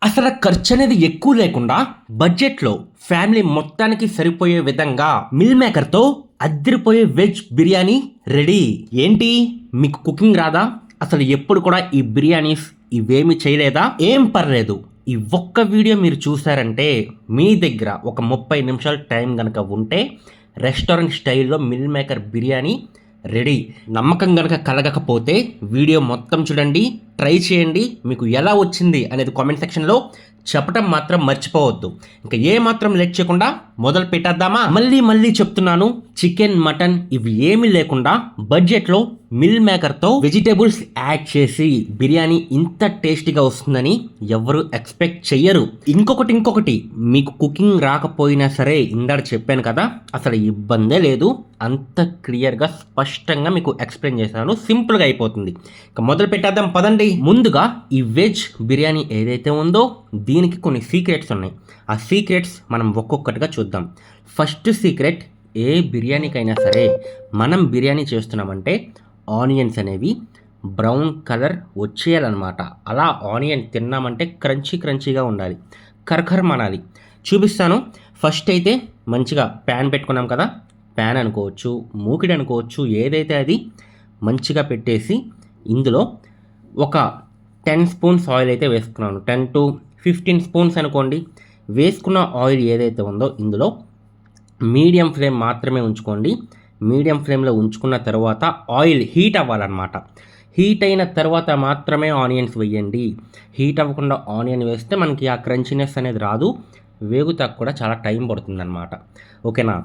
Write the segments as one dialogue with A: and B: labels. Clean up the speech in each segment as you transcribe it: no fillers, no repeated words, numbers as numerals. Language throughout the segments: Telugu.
A: అసలు ఖర్చు అనేది ఎక్కువ లేకుండా బడ్జెట్లో ఫ్యామిలీ మొత్తానికి సరిపోయే విధంగా మిల్ మేకర్తో అద్దరిపోయే వెజ్ బిర్యానీ రెడీ. ఏంటి మీకు కుకింగ్ రాదా? అసలు ఎప్పుడు కూడా ఈ బిర్యానీస్ ఇవేమి చేయలేదా? ఏం పర్లేదు, ఈ ఒక్క వీడియో మీరు చూసారంటే మీ దగ్గర ఒక 30 నిమిషాల టైం కనుక ఉంటే రెస్టారెంట్ స్టైల్లో మిల్ మేకర్ బిర్యానీ రెడీ. నమ్మకం కనుక కలగకపోతే వీడియో మొత్తం చూడండి, ట్రై చేయండి, మీకు ఎలా వచ్చింది అనేది కామెంట్ సెక్షన్లో చెప్పడం మాత్రం మర్చిపోవద్దు. ఇంకా ఏ మాత్రం లేట్ చేయకుండా మొదలు పెట్టేద్దామా? మళ్ళీ చెప్తున్నాను, చికెన్ మటన్ ఇవి ఏమీ లేకుండా బడ్జెట్లో మిల్ మేకర్తో వెజిటేబుల్స్ యాడ్ చేసి బిర్యానీ ఇంత టేస్టీగా వస్తుందని ఎవరు ఎక్స్పెక్ట్ చెయ్యరు. ఇంకొకటి మీకు కుకింగ్ రాకపోయినా సరే ఇందాక చెప్పాను కదా, అసలు ఇబ్బందే లేదు, అంత క్లియర్గా స్పష్టంగా మీకు ఎక్స్ప్లెయిన్ చేశాను, సింపుల్గా అయిపోతుంది. ఇక మొదలు పెట్టేద్దాం పదండి. ముందుగా ఈ వెజ్ బిర్యానీ ఏదైతే ఉందో దీనికి కొన్ని సీక్రెట్స్ ఉన్నాయి. ఆ సీక్రెట్స్ మనం ఒక్కొక్కటిగా చూద్దాం. ఫస్ట్ సీక్రెట్, ఏ బిర్యానీకైనా సరే మనం బిర్యానీ చేస్తున్నామంటే ఆనియన్స్ అనేవి బ్రౌన్ కలర్ వచ్చేయాలన్నమాట. అలా ఆనియన్ తిన్నామంటే క్రంచీగా ఉండాలి, కరకరమనాలి. చూపిస్తాను. ఫస్ట్ అయితే మంచిగా ప్యాన్ పెట్టుకున్నాం కదా, ప్యాన్ అనుకోవచ్చు, మూకిడి అనుకోవచ్చు, ఏదైతే అది మంచిగా పెట్టేసి ఇందులో ఒక 10 స్పూన్స్ ఆయిల్ అయితే వేసుకున్నాను. 10 to 15 స్పూన్స్ అనుకోండి. వేసుకున్న ఆయిల్ ఏదైతే ఉందో ఇందులో మీడియం ఫ్లేమ్ మాత్రమే ఉంచుకోండి. మీడియం ఫ్లేమ్లో ఉంచుకున్న తర్వాత ఆయిల్ హీట్ అవ్వాలన్నమాట. హీట్ అయిన తర్వాత మాత్రమే ఆనియన్స్ వేయండి. హీట్ అవ్వకుండా ఆనియన్ వేస్తే మనకి ఆ క్రంచినెస్ అనేది రాదు, వేగుతాకు కూడా చాలా టైం పడుతుందన్నమాట. ఓకేనా?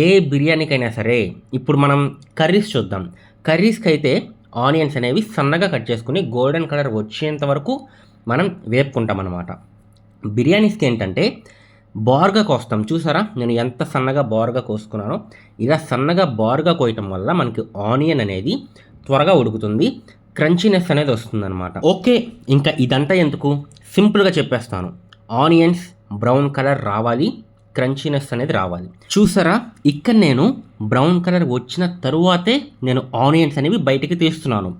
A: ఏ బిర్యానీకైనా సరే ఇప్పుడు మనం కర్రీస్ చూద్దాం. కర్రీస్కి అయితే ఆనియన్స్ అనేవి సన్నగా కట్ చేసుకుని గోల్డెన్ కలర్ వచ్చేంత వరకు మనం వేపుకుంటాం అన్నమాట. బిర్యానీస్కి ఏంటంటే బార్గా కోస్తాం. చూసారా నేను ఎంత సన్నగా బార్గా కోసుకున్నానో? ఇలా సన్నగా బార్గా కోయటం వల్ల మనకి ఆనియన్ అనేది త్వరగా ఉడుకుతుంది, క్రంచీనెస్ అనేది వస్తుందన్నమాట. ఓకే, ఇంకా ఇదంతా ఎందుకు, సింపుల్గా చెప్పేస్తాను. ఆనియన్స్ బ్రౌన్ కలర్ రావాలి, క్రంచీనెస్ అనేది రావాలి. చూసారా, ఇక్కడ నేను బ్రౌన్ కలర్ వచ్చిన తరువాతే నేను ఆనియన్స్ అనేవి బయటికి తీస్తున్నాను.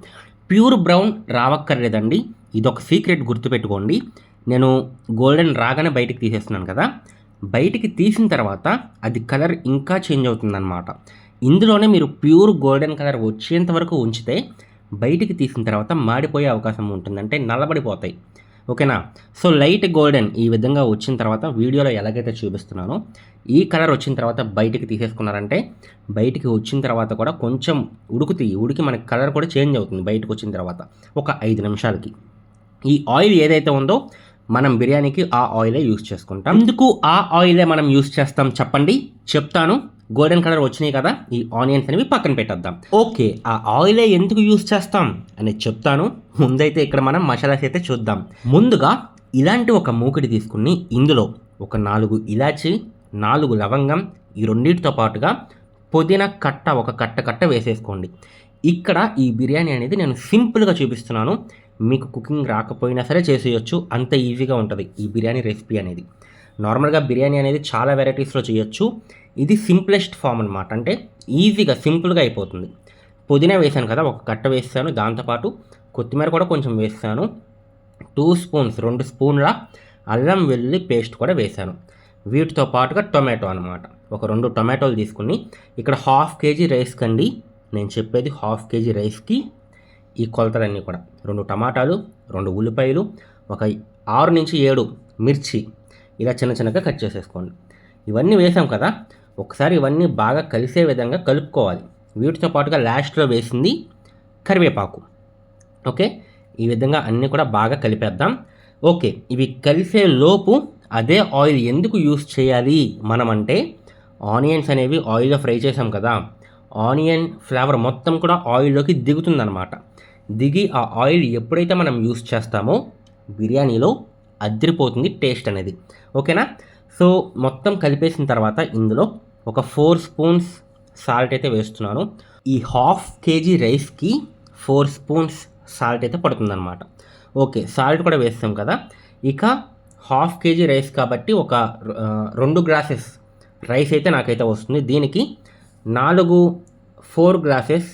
A: ప్యూర్ బ్రౌన్ రావక్కర్లేదండి, ఇదొక సీక్రెట్ గుర్తుపెట్టుకోండి. నేను గోల్డెన్ రాగానే బయటికి తీసేస్తున్నాను కదా, బయటికి తీసిన తర్వాత అది కలర్ ఇంకా చేంజ్ అవుతుందన్నమాట. ఇందులోనే మీరు ప్యూర్ గోల్డెన్ కలర్ వచ్చేంత వరకు ఉంచితే బయటికి తీసిన తర్వాత మాడిపోయే అవకాశం ఉంటుంది, అంటే నల్లబడిపోతాయి. ఓకేనా? సో లైట్ గోల్డెన్ ఈ విధంగా వచ్చిన తర్వాత వీడియోలో ఎలాగైతే చూపిస్తున్నానో ఈ కలర్ వచ్చిన తర్వాత బయటికి తీసేసుకున్నారంటే బయటికి వచ్చిన తర్వాత కూడా కొంచెం ఉడికి మనకి కలర్ కూడా చేంజ్ అవుతుంది బయటకు వచ్చిన తర్వాత ఒక 5 నిమిషాలకి. ఈ ఆయిల్ ఏదైతే ఉందో మనం బిర్యానీకి ఆ ఆయిలే యూస్ చేసుకుంటాం. ఎందుకు ఆ ఆయిలే మనం యూస్ చేస్తాం చెప్పండి? చెప్తాను. గోల్డెన్ కలర్ వచ్చినాయి కదా, ఈ ఆనియన్స్ అనేవి పక్కన పెట్టేద్దాం. ఓకే, ఆ ఆయిలే ఎందుకు యూస్ చేస్తాం అనేది చెప్తాను. ముందైతే ఇక్కడ మనం మసాలాస్ అయితే చూద్దాం. ముందుగా ఇలాంటి ఒక మూకిడి తీసుకుని ఇందులో ఒక 4 ఇలాచి, 4 లవంగం, ఈ రెండింటితో పాటుగా పుదీనా కట్ట ఒక కట్ట వేసేసుకోండి. ఇక్కడ ఈ బిర్యానీ అనేది నేను సింపుల్గా చూపిస్తున్నాను, మీకు కుకింగ్ రాకపోయినా సరే చేసేయచ్చు, అంత ఈజీగా ఉంటుంది ఈ బిర్యానీ రెసిపీ అనేది. నార్మల్గా బిర్యానీ అనేది చాలా వెరైటీస్లో చేయొచ్చు, ఇది సింప్లెస్ట్ ఫామ్ అనమాట, అంటే ఈజీగా సింపుల్గా అయిపోతుంది. పుదీనా వేసాను కదా, ఒక కట్ట వేసాను, దాంతోపాటు కొత్తిమీర కూడా కొంచెం వేసాను, 2 స్పూన్ల అల్లం వెల్లుల్లి పేస్ట్ కూడా వేసాను. వీటితో పాటుగా టొమాటో అనమాట, ఒక 2 టొమాటోలు తీసుకుని ఇక్కడ 1/2 kg రైస్ కండి నేను చెప్పేది, 1/2 kg రైస్కి ఈ కొలతలన్నీ కూడా 2 టమాటాలు, 2 ఉల్లిపాయలు, ఒక 6 నుంచి 7 మిర్చి ఇలా చిన్నగా కట్ చేసేసుకోండి. ఇవన్నీ వేసాం కదా, ఒకసారి ఇవన్నీ బాగా కలిసే విధంగా కలుపుకోవాలి. వీటితో పాటుగా లాస్ట్లో వేసింది కరివేపాకు. ఓకే, ఈ విధంగా అన్నీ కూడా బాగా కలిపేద్దాం. ఓకే, ఇవి కలిసే లోపు అదే ఆయిల్ ఎందుకు యూస్ చేయాలి మనం అంటే, ఆనియన్స్ అనేవి ఆయిల్లో ఫ్రై చేసాం కదా, ఆనియన్ ఫ్లేవర్ మొత్తం కూడా ఆయిల్లోకి దిగుతుందన్నమాట. దిగి ఆ ఆయిల్ ఎప్పుడైతే మనం యూస్ చేస్తామో బిర్యానీలో అదిరిపోతుంది టేస్ట్ అనేది. ఓకేనా? సో మొత్తం కలిపేసిన తర్వాత ఇందులో ఒక 4 స్పూన్స్ సాల్ట్ అయితే వేస్తున్నాను. ఈ 1/2 kg రైస్కి 4 స్పూన్స్ సాల్ట్ అయితే పడుతుందన్నమాట. ఓకే, సాల్ట్ కూడా వేస్తాం కదా. ఇక 1/2 kg రైస్ కాబట్టి ఒక 2 గ్లాసెస్ రైస్ అయితే నాకైతే వస్తుంది. దీనికి 4 గ్లాసెస్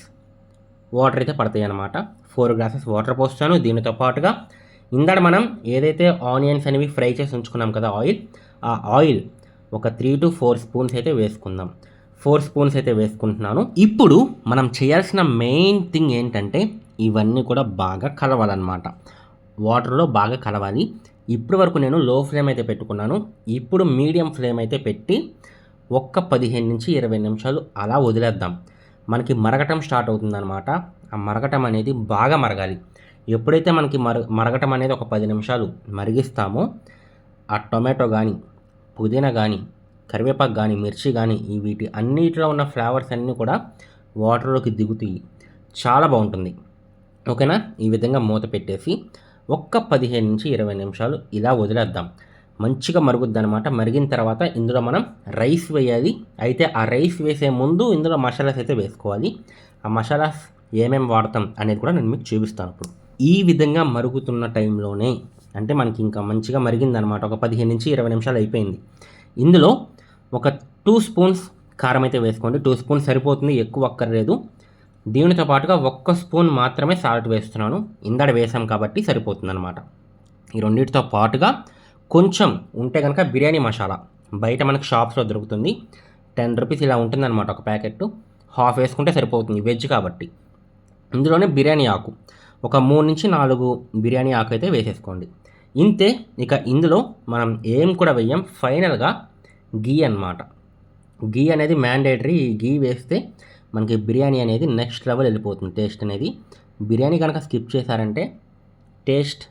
A: వాటర్ అయితే పడతాయి అన్నమాట. 4 గ్లాసెస్ వాటర్ పోస్తాను. దీనితో పాటుగా ఇందాక మనం ఏదైతే ఆనియన్స్ అనేవి ఫ్రై చేసి ఉంచుకున్నాం కదా ఆ ఆయిల్ ఒక 3 to 4 స్పూన్స్ అయితే వేసుకుందాం. 4 స్పూన్స్ అయితే వేసుకుంటున్నాను. ఇప్పుడు మనం చేయాల్సిన మెయిన్ థింగ్ ఏంటంటే ఇవన్నీ కూడా బాగా కలవాలన్నమాట. వాటర్లో బాగా కలవాలి. ఇప్పటి వరకు నేను లో ఫ్లేమ్ అయితే పెట్టుకున్నాను. ఇప్పుడు మీడియం ఫ్లేమ్ అయితే పెట్టి ఒక్క 15-20 నిమిషాలు అలా వదిలేద్దాం. మనకి మరగటం స్టార్ట్ అవుతుందన్నమాట. ఆ మరగటం అనేది బాగా మరగాలి. ఎప్పుడైతే మనకి మరగటం అనేది ఒక 10 నిమిషాలు మరిగిస్తామో ఆ టొమాటో కానీ, పుదీనా కానీ, కరివేపాకు కానీ, మిర్చి కానీ వీటి అన్నిటిలో ఉన్న ఫ్లేవర్స్ అన్నీ కూడా వాటర్లోకి దిగుతాయి. చాలా బాగుంటుంది. ఓకేనా? ఈ విధంగా మూత పెట్టేసి ఒక్క 15-20 నిమిషాలు ఇలా వదిలేద్దాం. మంచిగా మరుగుద్ది అనమాట. మరిగిన తర్వాత ఇందులో మనం రైస్ వేయాలి. అయితే ఆ రైస్ వేసే ముందు ఇందులో మసాలాస్ అయితే వేసుకోవాలి. ఆ మసాలాస్ ఏమేమి వాడతాం అనేది కూడా నేను మీకు చూపిస్తాను ఇప్పుడు. ఈ విధంగా మరుగుతున్న టైంలోనే అంటే మనకి ఇంకా మంచిగా మరిగిందనమాట. ఒక 15-20 నిమిషాలు అయిపోయింది. ఇందులో ఒక 2 స్పూన్స్ కారం అయితే వేసుకోండి. 2 స్పూన్స్ సరిపోతుంది, ఎక్కువ అక్కర్లేదు. దీనితో పాటుగా 1 స్పూన్ మాత్రమే సాల్ట్ వేస్తున్నాను. ఇందాక వేసాం కాబట్టి సరిపోతుందన్నమాట. ఈ రెండింటితో పాటుగా కొంచెం ఉంటే కనుక బిర్యానీ మసాలా బయట మనకు షాప్స్లో దొరుకుతుంది. 10 రూపీస్ ఇలా ఉంటుందన్నమాట ఒక ప్యాకెట్. హాఫ్ వేసుకుంటే సరిపోతుంది, వెజ్ కాబట్టి. ఇందులోనే బిర్యానీ ఆకు ఒక 3-4 బిర్యానీ ఆకు అయితే వేసేసుకోండి. ఇంతే. ఇక ఇందులో మనం ఏం కూడా వేయం. ఫైనల్గా గీ అన్నమాట. గీ అనేది మ్యాండేటరీ. ఈ గీ వేస్తే మనకి బిర్యానీ అనేది నెక్స్ట్ లెవెల్ వెళ్ళిపోతుంది. టేస్ట్ అనేది బిర్యానీ కనుక స్కిప్ చేశారంటే టేస్ట్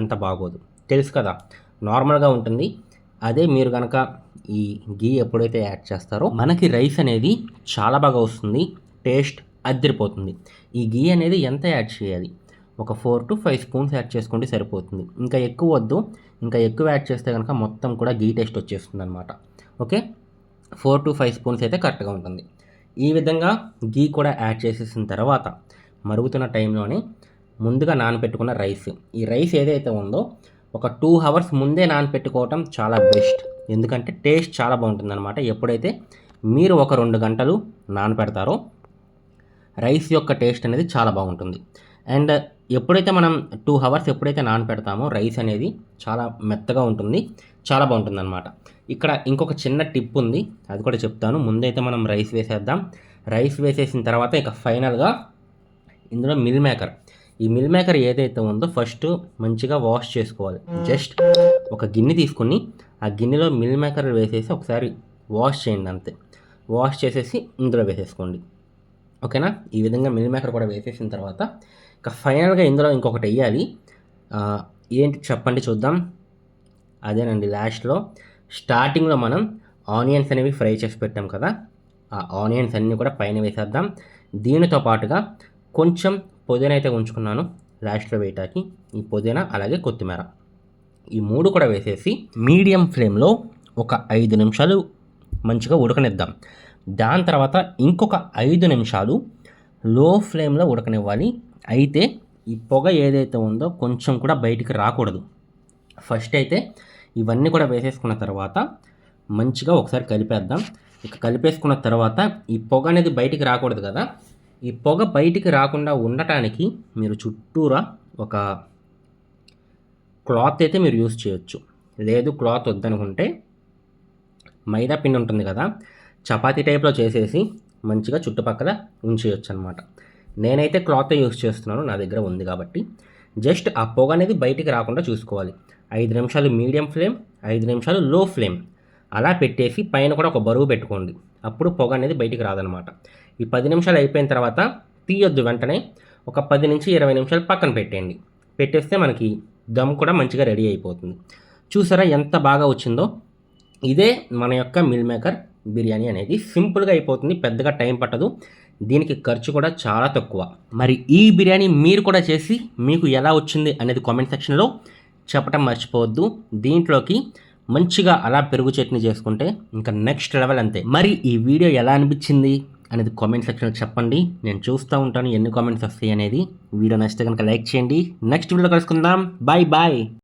A: అంత బాగోదు. తెలుసు కదా, నార్మల్గా ఉంటుంది. అదే మీరు కనుక ఈ గీ ఎప్పుడైతే యాడ్ చేస్తారో మనకి రైస్ అనేది చాలా బాగా వస్తుంది. టేస్ట్ అదిరిపోతుంది. ఈ గీ అనేది ఎంత యాడ్ చేయాలి? ఒక 4 to 5 స్పూన్స్ యాడ్ చేసుకుంటే సరిపోతుంది. ఇంకా ఎక్కువ వద్దు. ఇంకా ఎక్కువ యాడ్ చేస్తే కనుక మొత్తం కూడా గీ టేస్ట్ వచ్చేస్తుంది అనమాట. ఓకే, 4 to 5 స్పూన్స్ అయితే కరెక్ట్గా ఉంటుంది. ఈ విధంగా గీ కూడా యాడ్ చేసేసిన తర్వాత మరుగుతున్న టైంలోనే ముందుగా నానబెట్టుకున్న రైస్, ఈ రైస్ ఏదైతే ఉందో ఒక 2 hours ముందే నానబెట్టుకోవటం చాలా బెస్ట్. ఎందుకంటే టేస్ట్ చాలా బాగుంటుంది అనమాట. ఎప్పుడైతే మీరు ఒక 2 గంటలు నానబెడతారో రైస్ యొక్క టేస్ట్ అనేది చాలా బాగుంటుంది. అండ్ ఎప్పుడైతే మనం 2 hours ఎప్పుడైతే నానబెడతామో రైస్ అనేది చాలా మెత్తగా ఉంటుంది, చాలా బాగుంటుంది అనమాట. ఇక్కడ ఇంకొక చిన్న టిప్ ఉంది, అది కూడా చెప్తాను. ముందైతే మనం రైస్ వేసేద్దాం. రైస్ వేసేసిన తర్వాత ఇక ఫైనల్గా ఇందులో మిల్ మేకర్, ఈ మిల్ మేకర్ ఏదైతే ఉందో ఫస్ట్ మంచిగా వాష్ చేసుకోవాలి. జస్ట్ ఒక గిన్నె తీసుకుని ఆ గిన్నెలో మిల్ మేకర్ వేసేసి ఒకసారి వాష్ చేయండి అంతే. వాష్ చేసేసి ఇందులో వేసేసుకోండి. ఓకేనా? ఈ విధంగా మిల్ మేకర్ కూడా వేసేసిన తర్వాత ఇక ఫైనల్గా ఇందులో ఇంకొకటి వేయాలి. ఏంటి చెప్పండి చూద్దాం. అదేనండి, లాస్ట్లో స్టార్టింగ్లో మనం ఆనియన్స్ అనేవి ఫ్రై చేసి పెట్టాం కదా, ఆ ఆనియన్స్ అన్నీ కూడా పైన వేసేద్దాం. దీనితో పాటుగా కొంచెం పుదీనా అయితే ఉంచుకున్నాను లాస్ట్లో వేయటానికి. ఈ పుదీనా అలాగే కొత్తిమీర, ఈ 3 కూడా వేసేసి మీడియం ఫ్లేమ్లో ఒక 5 నిమిషాలు మంచిగా ఉడకనిద్దాం. దాని తర్వాత ఇంకొక 5 నిమిషాలు లో ఫ్లేమ్లో ఉడకనివ్వాలి. అయితే ఈ పొగ ఏదైతే ఉందో కొంచెం కూడా బయటికి రాకూడదు. ఫస్ట్ అయితే ఇవన్నీ కూడా వేసేసుకున్న తర్వాత మంచిగా ఒకసారి కలిపేద్దాం. ఇక కలిపేసుకున్న తర్వాత ఈ పొగ అనేది బయటికి రాకూడదు కదా, ఈ పొగ బయటికి రాకుండా ఉండటానికి మీరు చుట్టూరా ఒక క్లాత్ అయితే మీరు యూజ్ చేయొచ్చు. లేదు క్లాత్ వద్దనుకుంటే మైదా పిండి ఉంటుంది కదా, చపాతీ టైప్లో చేసేసి మంచిగా చుట్టుపక్కల ఉంచేయచ్చు అనమాట. నేనైతే క్లాత్ యూజ్ చేస్తున్నాను, నా దగ్గర ఉంది కాబట్టి. జస్ట్ ఆ పొగ అనేది బయటికి రాకుండా చూసుకోవాలి. 5 నిమిషాలు మీడియం ఫ్లేమ్, 5 నిమిషాలు లో ఫ్లేమ్ అలా పెట్టేసి పైన కూడా ఒక బరువు పెట్టుకోండి. అప్పుడు పొగ అనేది బయటికి రాదనమాట. ఈ 10 నిమిషాలు అయిపోయిన తర్వాత తీయొద్దు వెంటనే. ఒక 10-20 నిమిషాలు పక్కన పెట్టేయండి. పెట్టేస్తే మనకి దమ్ కూడా మంచిగా రెడీ అయిపోతుంది. చూసారా ఎంత బాగా వచ్చిందో? ఇదే మన యొక్క మిల్ మేకర్ బిర్యానీ అనేది. సింపుల్గా అయిపోతుంది, పెద్దగా టైం పట్టదు, దీనికి ఖర్చు కూడా చాలా తక్కువ. మరి ఈ బిర్యానీ మీరు కూడా చేసి మీకు ఎలా వచ్చింది అనేది కామెంట్ సెక్షన్లో చెప్పటం మర్చిపోవద్దు. దీంట్లోకి మంచిగా అలా పెరుగు చట్నీ చేసుకుంటే ఇంకా నెక్స్ట్ లెవెల్ అంతే. మరి ఈ వీడియో ఎలా అనిపించింది అనేది కామెంట్ సెక్షన్లో చెప్పండి. నేను చూస్తూ ఉంటాను ఎన్ని కామెంట్స్ వస్తాయి అనేది. వీడియో నచ్చితే కనుక లైక్ చేయండి. నెక్స్ట్ వీడియో కలుసుకుందాం. Bye bye.